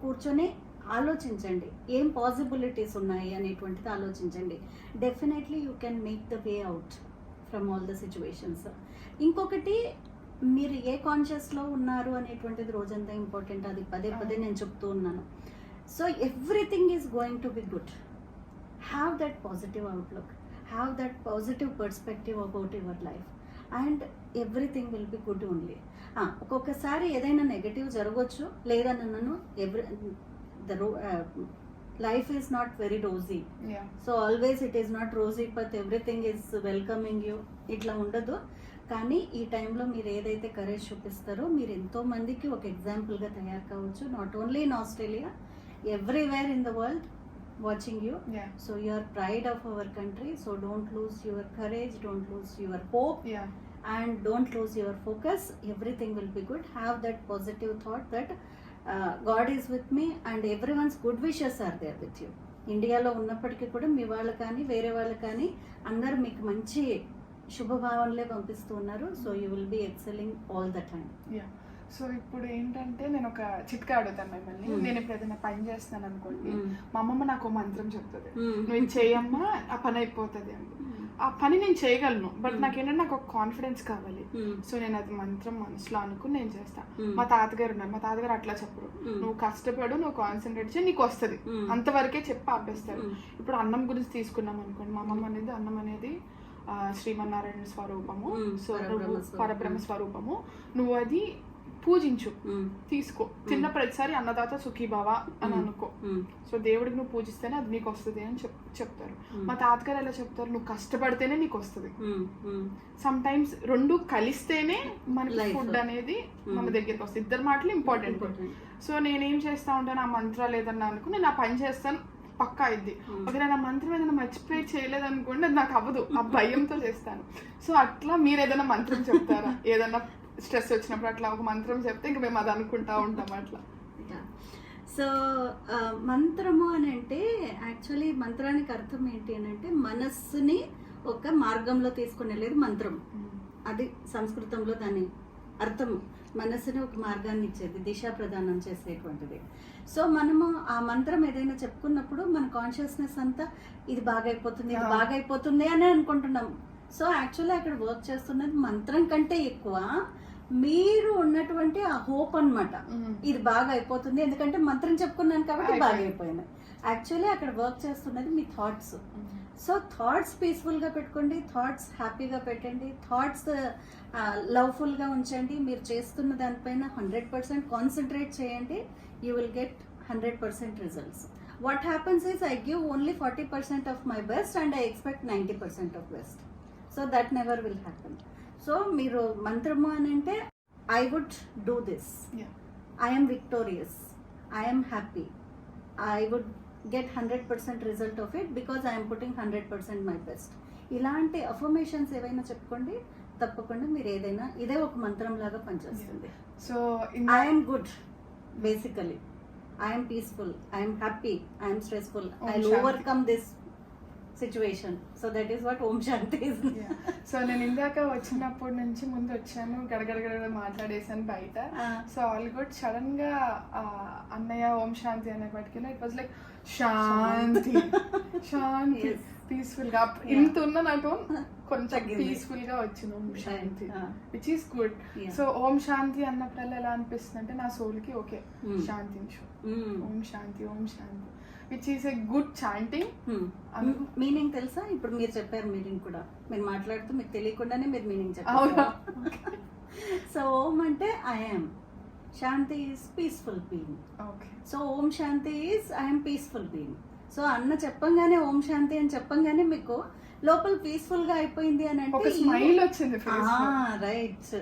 Speaker 2: కూర్చొని ఆలోచించండి, ఏం పాసిబిలిటీస్ ఉన్నాయి అనేటువంటిది ఆలోచించండి. Definitely you can make the way out from all the situations. ఇంకొకటి, మీరు ఏ కాన్షియస్లో ఉన్నారు అనేటువంటిది రోజంతా ఇంపార్టెంట్. అది పదే పదే నేను చెప్తూ ఉన్నాను. So everything is going to be good. Have that positive outlook, have that positive perspective about your life and everything will be good only. ఒక్కొక్కసారి ఏదైనా నెగటివ్ జరగవచ్చు, లేదా నన్ను life is not very rosy. So always it is not rosy but everything is welcoming you. ఇట్లా ఉండదు. కానీ ఈ టైంలో మీరు ఏదైతే కరేజ్ చూపిస్తారో మీరు ఎంతో మందికి ఒక ఎగ్జాంపుల్గా తయారు కావచ్చు. Not only in Australia, everywhere in the world watching you. So you are pride of our country. So don't lose your courage, don't lose your hope and don't lose your focus. Everything will be good. Have that positive thought that God is with me and everyone's good wishes are there with you. ఇండియాలో ఉన్నప్పటికీ కూడా మీ వాళ్ళు కానీ వేరే వాళ్ళు కానీ అందరూ మీకు మంచి శుభభావనలే పంపిస్తూ ఉన్నారు. So you will be excelling all the time.
Speaker 1: So ఇప్పుడు ఏంటంటే నేను ఒక చిట్కా అడుగుతాను మిమ్మల్ని. నేను ఇప్పుడు ఏదైనా పని చేస్తాను అనుకోండి, మా అమ్మమ్మ నాకు మంత్రం చెప్తుంది, నువ్వు ఇది చేయమ్మా ఆ పని అయిపోతుంది అని. ఆ పని నేను చేయగలను, బట్ నాకేంటంటే నాకు ఒక కాన్ఫిడెన్స్ కావాలి. సో నేను అది మంత్రం మనసులో అనుకుని నేను చేస్తాను. మా తాతగారు ఉన్నారు, మా తాతగారు అట్లా చెప్పరు, నువ్వు కష్టపడు, నువ్వు కాన్సన్ట్రేట్ చేయి, నీకు వస్తుంది, అంతవరకే చెప్పి ఆపేస్తారు. ఇప్పుడు అన్నం గురించి తీసుకున్నాం అనుకోండి, మా అమ్మమ్మ అనేది అన్నం అనేది శ్రీమన్నారాయణ స్వరూపము, సో నువ్వు పరబ్రహ్మ స్వరూపము, నువ్వు అది పూజించు, తీసుకో, తిన్న ప్రతిసారి అన్నదాత సుఖీభావ అని అనుకో. సో దేవుడికి నువ్వు పూజిస్తేనే అది నీకు వస్తుంది అని చెప్తారు. మా తాతగారు ఎలా చెప్తారు, నువ్వు కష్టపడితేనే నీకు వస్తుంది. సమ్ టైమ్స్ రెండు కలిస్తేనే మనకి ఫుడ్ అనేది మన దగ్గరికి వస్తుంది. ఇద్దరు మాటలు ఇంపార్టెంట్. సో నేనేం చేస్తా ఉంటాను, ఆ మంత్రాలు ఏదన్నా అనుకో నేను ఆ పని చేస్తాను, పక్కా అయింది. ఒకవేళ నా మంత్రం ఏదైనా మర్చిపోయి చేయలేదు అనుకోండి, అది నాకు అవ్వదు, ఆ భయంతో చేస్తాను. సో అట్లా మీరు ఏదైనా మంత్రం చెప్తారా? ఏదైనా స్ట్రెస్ వచ్చినప్పుడు అట్లా ఒక మంత్రం చెప్తే ఇంక మేము అది అనుకుంటా ఉంటాం అట్లా.
Speaker 2: సో మంత్రము అని అంటే యాక్చువల్లీ మంత్రానికి అర్థం ఏంటి అని అంటే మనస్సుని ఒక మార్గంలో తీసుకుని వెళ్ళేది మంత్రం. అది సంస్కృతంలో దాని అర్థం, మనస్సుని ఒక మార్గాన్ని ఇచ్చేది, దిశా ప్రదానం చేసేటువంటిది. సో మనము ఆ మంత్రం ఏదైనా చెప్పుకున్నప్పుడు మన కాన్షియస్నెస్ అంతా ఇది బాగైపోతుంది, ఇది బాగైపోతుంది అని అనుకుంటున్నాం. సో యాక్చువల్లీ అక్కడ వర్క్ చేస్తున్నది మంత్రం కంటే ఎక్కువ మీరు ఉన్నటువంటి ఆ హోప్ అన్నమాట. ఇది బాగా అయిపోతుంది ఎందుకంటే మంత్రం చెప్పుకున్నాను కాబట్టి బాగా అయిపోయింది. యాక్చువల్లీ అక్కడ వర్క్ చేస్తున్నది మీ థాట్స్. సో థాట్స్ పీస్ఫుల్గా పెట్టుకోండి, థాట్స్ హ్యాపీగా పెట్టండి, థాట్స్ లవ్ఫుల్గా ఉంచండి. మీరు చేస్తున్న దానిపైన 100% కాన్సన్ట్రేట్ చేయండి. You will get 100% results. What happens is I give only 40% of my best and I expect 90% of best. So that never will happen. So మీరు మంత్రము అని అంటే I would do this, I'm victorious, I'm happy, I would get 100% result of it because I am putting 100% my best. ఇలాంటి affirmations ఏవైనా చెప్పుకోండి, తప్పకుండా మీరు ఏదైనా ఇదే ఒక మంత్రం లాగా పనిచేస్తుంది.
Speaker 1: So
Speaker 2: I'm good, basically I'm peaceful, I'm happy, I'm stressful, I will overcome this situation. So that is what Om Shanti is.
Speaker 1: సో నేను ఇందాక వచ్చినప్పటి నుంచి ముందు వచ్చాను, గడగడగడ మాట్లాడేసాను బయట. So all good. సడన్ గా అన్నయ్య ఓం శాంతి అనేప్పటికీ it was like shanti shanti peaceful గా. ఇంత ఉన్న నాకు కొంచెం పీస్ఫుల్ గా వచ్చిన Om Shanti, which is good. So Om Shanti అన్నప్పుడల్లా ఎలా అనిపిస్తుంది అంటే నా సోల్ కి ఓకే శాంతించు, Om Shanti, Om Shanti, which is a good chanting.
Speaker 2: Meaning తెలుసా? ఇప్పుడు మీరు చెప్పారు మీనింగ్ కూడా, మీరు మాట్లాడుతూ మీకు తెలియకుండానే మీరు మీనింగ్ చెప్పారు. సో ఓం అంటే I'm, Shanti is peaceful being. So Om Shanti is I'm peaceful being. So అన్న చెప్పంగానే ఓం శాంతి అని చెప్పంగానే మీకు లోపల పీస్ఫుల్ గా అయిపోయింది అని అంటే
Speaker 1: స్మైల్ వచ్చింది.
Speaker 2: రైట్.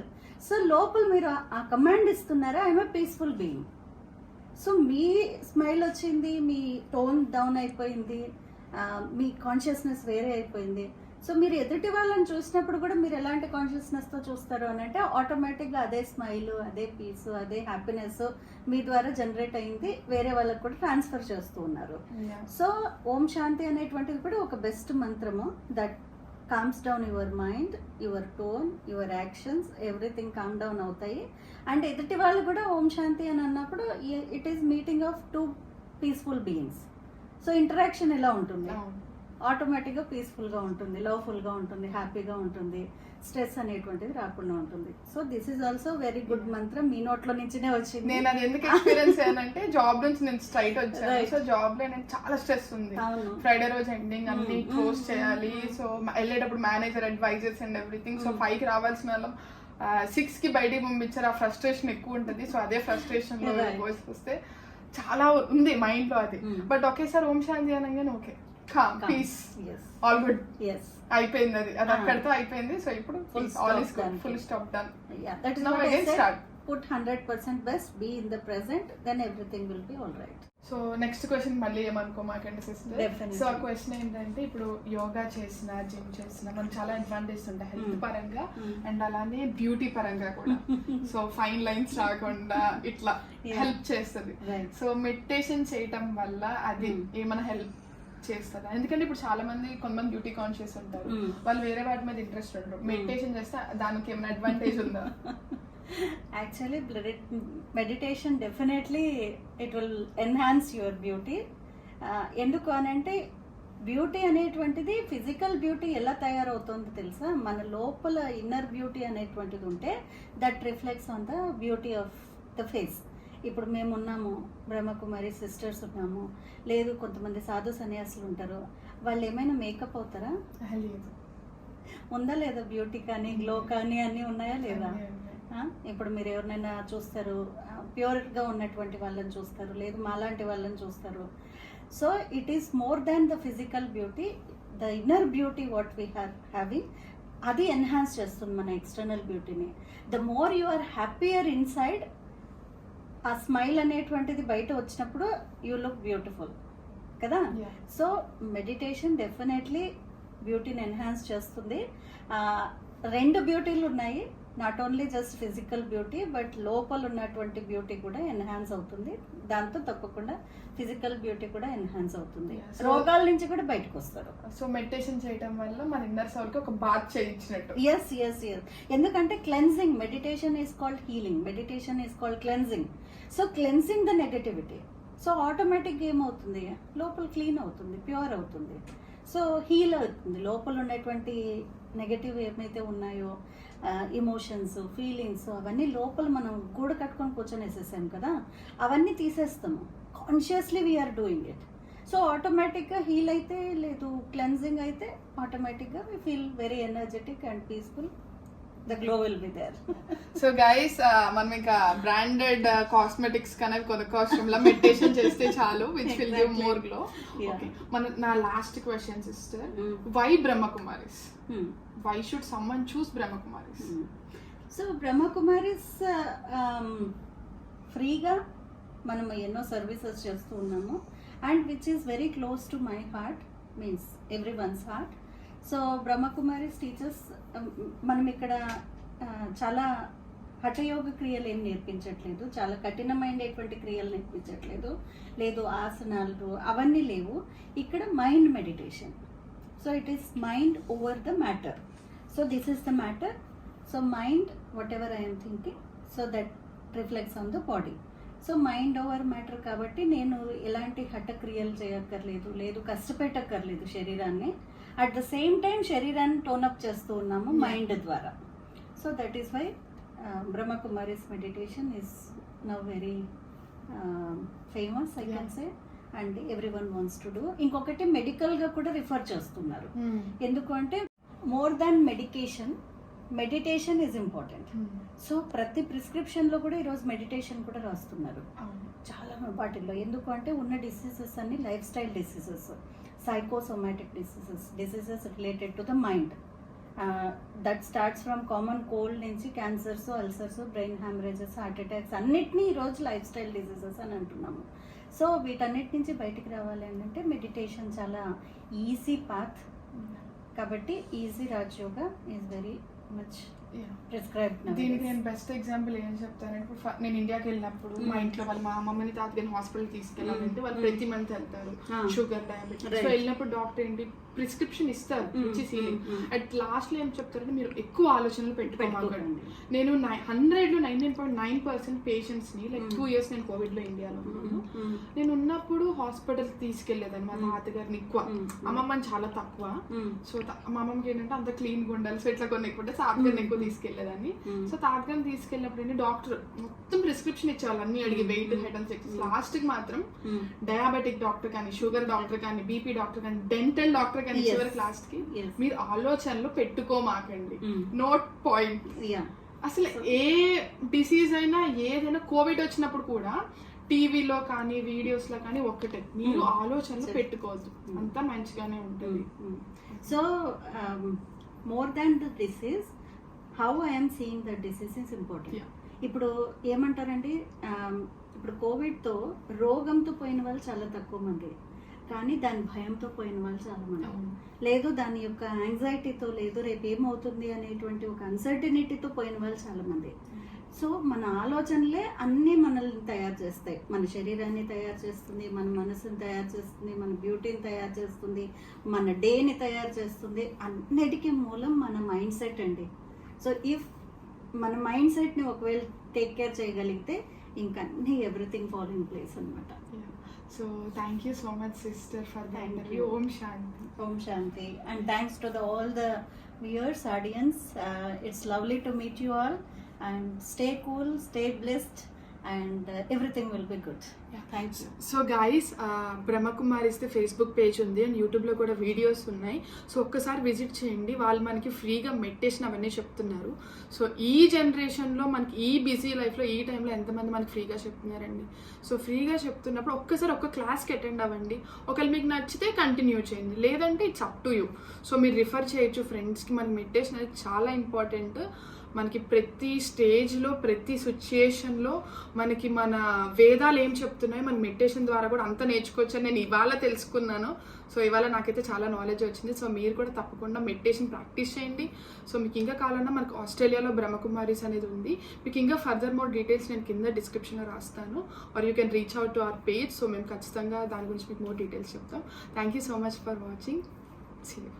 Speaker 2: సో లోపల మీరు ఆ కమాండ్ ఇస్తున్నారా, I'm a peaceful being. So me smile వచ్చింది, మీ టోన్ డౌన్ అయిపోయింది, మీ కాన్షియస్నెస్ వేరే అయిపోయింది. సో మీరు ఎదుటి వాళ్ళని చూసినప్పుడు కూడా మీరు ఎలాంటి కాన్షియస్నెస్తో చూస్తారు అని అంటే ఆటోమేటిక్గా అదే స్మైల్, అదే పీస్, అదే హ్యాపీనెస్ మీ ద్వారా జనరేట్ అయింది, వేరే వాళ్ళకి కూడా ట్రాన్స్ఫర్ చేస్తూ ఉన్నారు. సో ఓం శాంతి అనేటువంటిది కూడా ఒక బెస్ట్ మంత్రము that comms down your mind, your tone, your actions, everything calm down అవుతాయి. అండ్ ఎదుటి వాళ్ళు కూడా ఓం శాంతి అని అన్నప్పుడు it is meeting of two peaceful beings. So interaction ఎలా ఉంటుంది, ఆటోమేటిక్గా పీస్ఫుల్గా ఉంటుంది, లవ్ఫుల్గా ఉంటుంది, హ్యాపీగా ఉంటుంది, స్ట్రెస్ అనేటువంటిది రాకుండా ఉంటుంది. So this is also very good మంత్రం, మీ నోట్లో నుంచినే వచ్చింది.
Speaker 1: నేను అది ఎందుకు ఎక్స్పీరియన్స్ అయ్యానంటే జాబ్ నుంచి నేను స్ట్రైట్ వచ్చాను. సో జాబ్ లో నేను చాలా స్ట్రెస్ ఉంది, ఫ్రైడే రోజు ఎండింగ్ అన్ని క్లోజ్ చేయాలి. సో వెళ్ళేటప్పుడు manager advisers and everything. So 5కి రావాల్సిన వాళ్ళం 6కి బయటికి పంపించారు. ఆ ఫ్రస్ట్రేషన్ ఎక్కువ ఉంటుంది. సో అదే ఫ్రస్ట్రేషన్ లో వస్తే చాలా ఉంది మైండ్ లో అది. బట్ ఒకేసారి ఓం శాంతి అనగానే ఓకే, పీస్, ఆల్ గుడ్, అయిపోయింది. అది అక్కడితో అయిపోయింది. సో ఇప్పుడు full stop done.
Speaker 2: That is what I said. Put 100% best, be in the present, then everything will be all right.
Speaker 1: So next question మళ్ళీ ఏమనుకోమాకండి సిస్టర్. సో ఆ question ఏంటంటే ఇప్పుడు యోగా చేసిన, జిమ్ చేసిన మనకు చాలా అడ్వాంటేజ్ ఉంటాయి హెల్త్ పరంగా అండ్ అలానే బ్యూటీ పరంగా కూడా. సో ఫైన్ లైన్స్ రాకుండా ఇట్లా హెల్ప్ చేస్తుంది. సో మెడిటేషన్ చేయటం వల్ల అది ఏమైనా హెల్ప్ చేస్తారా? ఎందుకంటే ఇప్పుడు చాలా మంది కొంతమంది బ్యూటీ కాన్షియస్ ఉంటారు, వాళ్ళు వేరే వాటి మీద ఇంట్రెస్ట్ ఉంటారు. మెడిటేషన్ చేస్తే దానికి ఏమైనా అడ్వాంటేజ్ ఉందా?
Speaker 2: Actually meditation definitely it will enhance your beauty. ఎందుకు అని అంటే బ్యూటీ అనేటువంటిది ఫిజికల్ బ్యూటీ ఎలా తయారవుతుందో తెలుసా? మన లోపల ఇన్నర్ బ్యూటీ అనేటువంటిది ఉంటే that reflects on the beauty of the face. ఇప్పుడు మేము ఉన్నాము, బ్రహ్మకుమారి సిస్టర్స్ ఉన్నాము, లేదు కొంతమంది సాధు సన్యాసులు ఉంటారు, వాళ్ళు ఏమైనా మేకప్ అవుతారా?
Speaker 1: లేదు.
Speaker 2: ఉందా లేదా? బ్యూటీ కానీ గ్లో కానీ అన్నీ ఉన్నాయా లేదా? ఇప్పుడు మీరు ఎవరినైనా చూస్తారు, ప్యూర్గా ఉన్నటువంటి వాళ్ళని చూస్తారు, లేదు మాలాంటి వాళ్ళని చూస్తారు. So it is more than the physical beauty, the inner beauty what we having, అది ఎన్హాన్స్ చేస్తుంది మన ఎక్స్టర్నల్ బ్యూటీని. The more you are happier inside, ఆ స్మైల్ అనేటువంటిది బయట వచ్చినప్పుడు యూ లుక్ బ్యూటిఫుల్ కదా.
Speaker 1: Yeah.
Speaker 2: సో మెడిటేషన్ డెఫినెట్లీ బ్యూటీని ఎన్హాన్స్ చేస్తుంది. రెండు బ్యూటీలు ఉన్నాయి, not only just physical beauty, but లోపల ఉన్నటువంటి బ్యూటీ కూడా ఎన్హాన్స్ అవుతుంది. దాంతో తప్పకుండా ఫిజికల్ బ్యూటీ కూడా ఎన్హాన్స్ అవుతుంది.
Speaker 1: Yeah, so-
Speaker 2: రోగాల నుంచి కూడా బయటకు వస్తారు.
Speaker 1: సో మెడిటేషన్ చేయడం వల్ల మన ఇన్నర్ సోల్ కి ఒక బాత్ చేయించినట్టు.
Speaker 2: ఎస్ ఎస్ ఎస్, ఎందుకంటే cleansing, meditation is called healing, meditation is called cleansing. So cleansing the negativity. So ఆటోమేటిక్గా ఏమవుతుంది, లోపల క్లీన్ అవుతుంది, ప్యూర్ అవుతుంది, సో హీల్ అవుతుంది. లోపల ఉన్నటువంటి నెగటివ్ ఏమైతే ఉన్నాయో ఇమోషన్స్, ఫీలింగ్స్, అవన్నీ లోపల మనం గూడు కట్టుకొని కూర్చొని వేసేసాం కదా, అవన్నీ తీసేస్తాము. Consciously we are doing it. So ఆటోమేటిక్గా హీల్ అయితే, లేదు క్లెన్జింగ్ అయితే, ఆటోమేటిక్గా we feel very energetic and peaceful. The glow will be there.
Speaker 1: So guys, మనం ఇంకా బ్రాండెడ్ కాస్మెటిక్స్ కన్నా కొనుక్కోవడంలో మెడిటేషన్ చేస్తే చాలు, which will give more glow.
Speaker 2: Yeah.
Speaker 1: నా last question sister, why Brahma Kumaris? Why should someone choose Brahma Kumaris?
Speaker 2: So Brahma Kumaris ఫ్రీగా మనం ఎన్నో సర్వీసెస్ చేస్తూ ఉన్నాము, and which is very close to my heart, means every once heart. So Brahma Kumaris teachers, మనం ఇక్కడ చాలా హఠయోగ క్రియలు ఏం నేర్పించట్లేదు, చాలా కఠినమైనటువంటి క్రియలు నేర్పించట్లేదు, లేదు ఆసనాలు అవన్నీ లేవు. ఇక్కడ mind meditation. So it is mind over the matter. So this is the matter. So mind whatever I'm thinking, so that reflects on the body. So mind over matter కాబట్టి నేను ఎలాంటి హఠక్రియలు చేయక్కర్లేదు, లేదు కష్టపెట్టక్కర్లేదు శరీరాన్ని. అట్ ద సేమ్ టైం శరీరాన్ని tone up చేస్తూ ఉన్నాము మైండ్ ద్వారా. So that is why Brahma Kumaris meditation is now very famous, I can say, and everyone wants to do. ఇంకొకటి మెడికల్గా కూడా రిఫర్ చేస్తున్నారు. ఎందుకు అంటే more than medication, meditation is important. So ప్రతి ప్రిస్క్రిప్షన్లో కూడా ఈరోజు మెడిటేషన్ కూడా రాస్తున్నారు చాలా వాటిల్లో. ఎందుకు అంటే ఉన్న డిసీజెస్ అన్ని life style diseases, psychosomatic diseases related to the mind. That starts from common cold నుంచి cancers, ulcers, brain haemorrhages, heart attacks అన్నిటినీ ఈరోజు లైఫ్ స్టైల్ డిసీజెస్ అని అంటున్నాము. సో వీటన్నిటి నుంచి బయటికి రావాలి అంటే మెడిటేషన్ చాలా ఈజీ పాత్. కాబట్టి easy Rajyoga is very much prescribed.
Speaker 1: దీనికి నేను బెస్ట్ ఎగ్జాంపుల్ ఏం చెప్తానంటే, ఇప్పుడు నేను ఇండియాకి వెళ్ళినప్పుడు మా ఇంట్లో వాళ్ళు మా అమ్మమ్మని తాతగారిని హాస్పిటల్ తీసుకెళ్ళాలంటే వాళ్ళు ప్రతి మంత్ వెళ్తారు, షుగర్, డయాబెటీస్. సో వెళ్ళినప్పుడు డాక్టర్ ఏంటి ప్రిస్క్రిప్షన్ ఇస్తారు, ఇచ్చి సీలింగ్. అట్ లాస్ట్ లో ఏం చెప్తారంటే మీరు ఎక్కువ ఆలోచనలు పెట్టుకోకండి. నేను 100లో 99.9% పేషెంట్స్ ని, లైక్ 2 years నేను కోవిడ్ లో ఇండియాలో ఉన్నాను, నేను ఉన్నప్పుడు హాస్పిటల్ తీసుకెళ్లేదని మా తాతగారిని ఎక్కువ, అమ్మమ్మని చాలా తక్కువ. సో మా అమ్మమ్మకి ఏంటంటే అంత క్లీన్ గా ఉండాలి, సో ఇట్లా కొన్ని ఎక్కువ తాతగారిని ఎక్కువ తీసుకెళ్లేదని. సో తాతగారిని తీసుకెళ్ళినప్పుడు డాక్టర్ మొత్తం ప్రిస్క్రిప్షన్ ఇచ్చేవాళ్ళు, అన్ని అడిగి weight, head and check. Last కి మాత్రం డయాబెటిక్ డాక్టర్ కానీ, షుగర్ డాక్టర్ కానీ, బీపీ డాక్టర్ కానీ, డెంటల్ డాక్టర్ కానీ చివరికి లాస్ట్ కి మీరు ఆలోచనలు పెట్టుకోమాకండి, నోట్ పాయింట్. అసలు ఏ డిసీజ్ అయినా ఏదైనా, కోవిడ్ వచ్చినప్పుడు కూడా టీవీలో కానీ వీడియోస్ లో కానీ ఒక్కటే, మీరు ఆలోచనలు పెట్టుకోవద్దు, అంతా మంచిగానే ఉంటుంది.
Speaker 2: So more than the disease, how I'm seeing the disease is important. ఇప్పుడు ఏమంటారండి, ఇప్పుడు కోవిడ్తో రోగంతో పోయిన వాళ్ళు చాలా తక్కువ మంది, కానీ దాని భయంతో పోయిన వాళ్ళు చాలా మంది, లేదు దాని యొక్క యాంగ్జైటీతో, లేదు రేపు ఏమవుతుంది అనేటువంటి ఒక అన్సర్టనిటీతో పోయిన వాళ్ళు చాలా మంది. సో మన ఆలోచనలే అన్నీ మనల్ని తయారు చేస్తాయి, మన శరీరాన్ని తయారు చేస్తుంది, మన మనసుని తయారు చేస్తుంది, మన బ్యూటీని తయారు చేస్తుంది, మన డేని తయారు చేస్తుంది. అన్నిటికీ మూలం మన మైండ్ సెట్ అండి. సో ఇఫ్ మన మైండ్ సెట్ని ఒకవేళ టేక్ కేర్ చేయగలిగితే ఇంకా అన్నీ ఎవ్రీథింగ్ ఫాల్ ఇన్ ప్లేస్ అనమాట.
Speaker 1: So thank you so much sister for the interview. Om Shanti.
Speaker 2: Om Shanti. And thanks to all the viewers, audience. It's lovely to meet you all, and stay cool, stay blessed, and everything will be good.
Speaker 1: Yeah.
Speaker 2: Thank you.
Speaker 1: So guys బ్రహ్మకుమారిస్తే Facebook page ఉంది and యూట్యూబ్లో కూడా videos ఉన్నాయి. So ఒక్కసారి visit చేయండి. వాళ్ళు మనకి ఫ్రీగా మెడిటేషన్ అవన్నీ చెప్తున్నారు. సో ఈ జనరేషన్లో మనకి ఈ బిజీ లైఫ్లో ఈ టైంలో ఎంతమంది మనకి ఫ్రీగా చెప్తున్నారండి. సో ఫ్రీగా చెప్తున్నప్పుడు ఒక్కసారి ఒక్క క్లాస్కి అటెండ్ అవ్వండి. ఒకవేళ మీకు నచ్చితే కంటిన్యూ చేయండి, లేదంటే it's up to you. So మీరు రిఫర్ చేయొచ్చు ఫ్రెండ్స్కి. మనకి మెడిటేషన్ అనేది చాలా ఇంపార్టెంట్. మనకి ప్రతి స్టేజ్లో ప్రతి సిచ్యుయేషన్లో మనకి మన వేదాలు ఏం చెప్తున్నాయో మన మెడిటేషన్ ద్వారా కూడా అంత నేర్చుకోవచ్చు అని నేను ఇవాళ తెలుసుకున్నాను. సో ఇవాళ నాకైతే చాలా నాలెడ్జ్ వచ్చింది. సో మీరు కూడా తప్పకుండా మెడిటేషన్ ప్రాక్టీస్ చేయండి. సో మీకు ఇంకా కావాలన్నా మనకు ఆస్ట్రేలియాలో బ్రహ్మకుమారీస్ అనేది ఉంది. మీకు ఇంకా ఫర్దర్ మోర్ డీటెయిల్స్ నేను కింద డిస్క్రిప్షన్లో రాస్తాను, or you can reach out to our page. So మేము ఖచ్చితంగా దాని గురించి మీకు మోర్ డీటెయిల్స్ చెప్తాం. Thank you so much for watching. See you.